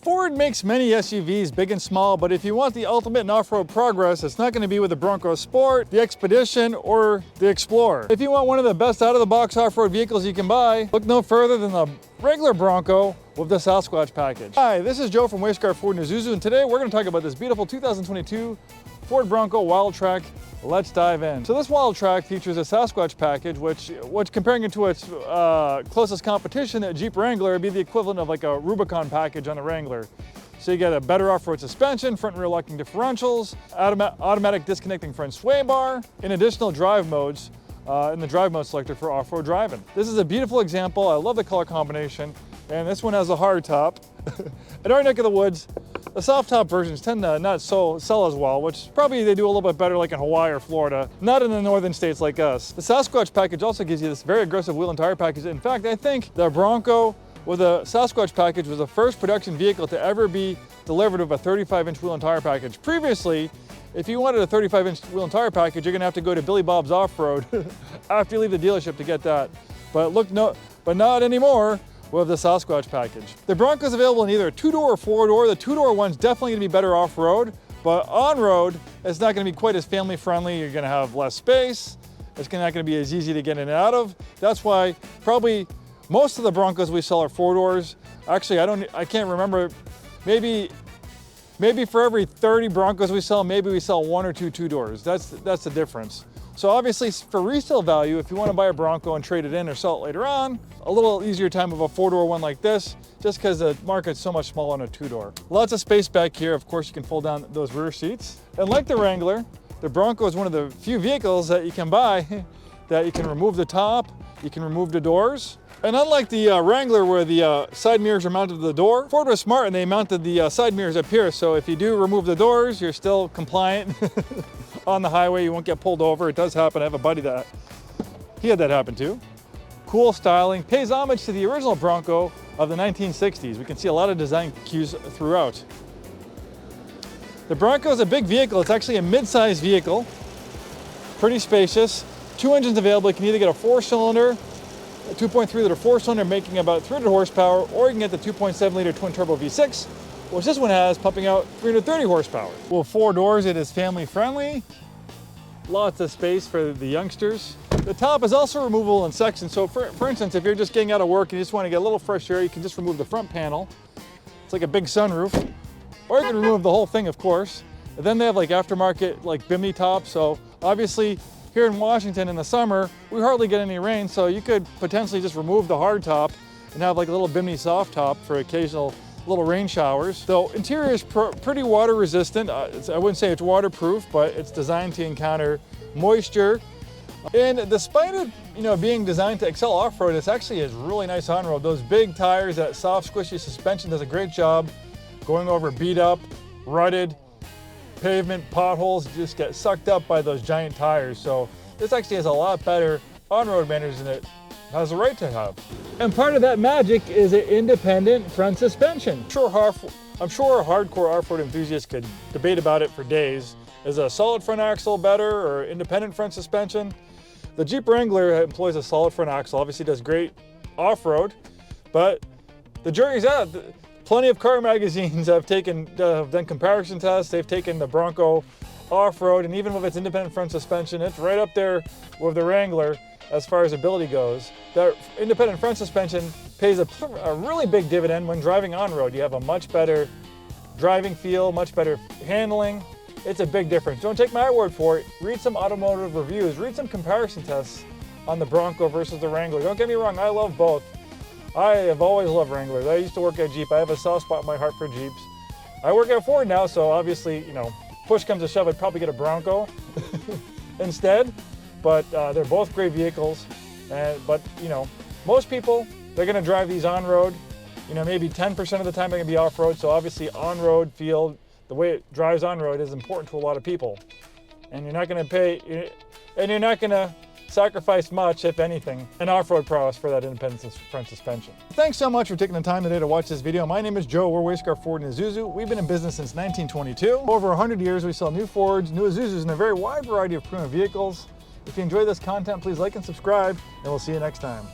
Ford makes many SUVs, big and small, but if you want the ultimate in off-road progress, it's not going to be with the Bronco Sport, the Expedition, or the Explorer. If you want one of the best out-of-the-box off-road vehicles you can buy, look no further than the regular Bronco with the Sasquatch Package. Hi, this is Joe from Way Scarff Ford in Isuzu, and today we're going to talk about this beautiful 2022 Ford Bronco Wildtrak. Let's dive in. So this Wildtrak features a Sasquatch package, which comparing it to its closest competition, a Jeep Wrangler, would be the equivalent of like a Rubicon package on the Wrangler. So you get a better off-road suspension, front and rear locking differentials, automatic disconnecting front sway bar, and additional drive modes in the drive mode selector for off-road driving. This is a beautiful example. I love the color combination, and this one has a hard top. In our neck of the woods, the soft top versions tend to not sell as well, which probably they do a little bit better like in Hawaii or Florida, not in the northern states like us. The Sasquatch package also gives you this very aggressive wheel and tire package. In fact, I think the Bronco with the Sasquatch package was the first production vehicle to ever be delivered with a 35-inch wheel and tire package. Previously, if you wanted a 35-inch wheel and tire package, you're gonna have to go to Billy Bob's Off-Road after you leave the dealership to get that. But not anymore with the Sasquatch package. The Bronco's available in either a two-door or four-door. The two-door one's definitely gonna be better off-road, but on-road, it's not gonna be quite as family-friendly. You're gonna have less space. It's not gonna be as easy to get in and out of. That's why probably most of the Broncos we sell are four-doors. Actually, I can't remember, maybe for every 30 Broncos we sell, maybe we sell one or two-doors. That's the difference. So obviously for resale value, if you want to buy a Bronco and trade it in or sell it later on, a little easier time of a four-door one like this, just because the market's so much smaller on a two-door. Lots of space back here. Of course, you can fold down those rear seats. And like the Wrangler, the Bronco is one of the few vehicles that you can buy that you can remove the top, you can remove the doors. And unlike the Wrangler where the side mirrors are mounted to the door, Ford was smart and they mounted the side mirrors up here. So if you do remove the doors, you're still compliant on the highway. You won't get pulled over. It does happen. I have a buddy that he had that happen too. Cool styling, pays homage to the original Bronco of the 1960s. We can see a lot of design cues throughout. The Bronco is a big vehicle. It's actually a mid-sized vehicle, pretty spacious. Two engines available. You can either get a 4-cylinder, a 2.3-liter 4-cylinder making about 300 horsepower, or you can get the 2.7-liter twin-turbo V6, which this one has pumping out 330 horsepower. Well, 4 doors, it is family-friendly. Lots of space for the youngsters. The top is also removable in sections. So for instance, if you're just getting out of work and you just want to get a little fresh air, you can just remove the front panel. It's like a big sunroof. Or you can remove the whole thing, of course. And then they have like aftermarket like bimini tops. So obviously here in Washington in the summer, we hardly get any rain. So you could potentially just remove the hard top and have like a little bimini soft top for occasional little rain showers. The interior is pretty water resistant. I wouldn't say it's waterproof, but it's designed to encounter moisture. And despite it, being designed to excel off-road, it actually is really nice on-road. Those big tires, that soft, squishy suspension does a great job going over beat up, rutted pavement, potholes, just get sucked up by those giant tires. So this actually has a lot better on-road manners than it has a right to have. And part of that magic is an independent front suspension. I'm sure hardcore off-road enthusiasts could debate about it for days. Is a solid front axle better or independent front suspension? The Jeep Wrangler employs a solid front axle, obviously does great off-road, but the jury's out. Plenty of car magazines have done comparison tests. They've taken the Bronco off-road, and even with its independent front suspension, it's right up there with the Wrangler as far as ability goes. The independent front suspension pays a really big dividend when driving on-road. You have a much better driving feel, much better handling. It's a big difference. Don't take my word for it. Read some automotive reviews. Read some comparison tests on the Bronco versus the Wrangler. Don't get me wrong, I love both. I have always loved Wranglers. I used to work at Jeep. I have a soft spot in my heart for Jeeps. I work at Ford now, so obviously, push comes to shove, I'd probably get a Bronco instead. But they're both great vehicles. But most people, they're gonna drive these on-road. Maybe 10% of the time they're gonna be off-road. So obviously on-road feel, the way it drives on-road is important to a lot of people. And you're not gonna sacrifice much, if anything, in off-road prowess for that independent front suspension. Thanks so much for taking the time today to watch this video. My name is Joe. We're Way Scarff Ford in Isuzu. We've been in business since 1922. Over 100 years, we sell new Fords, new Isuzus, and a very wide variety of premium vehicles. If you enjoy this content, please like and subscribe, and we'll see you next time.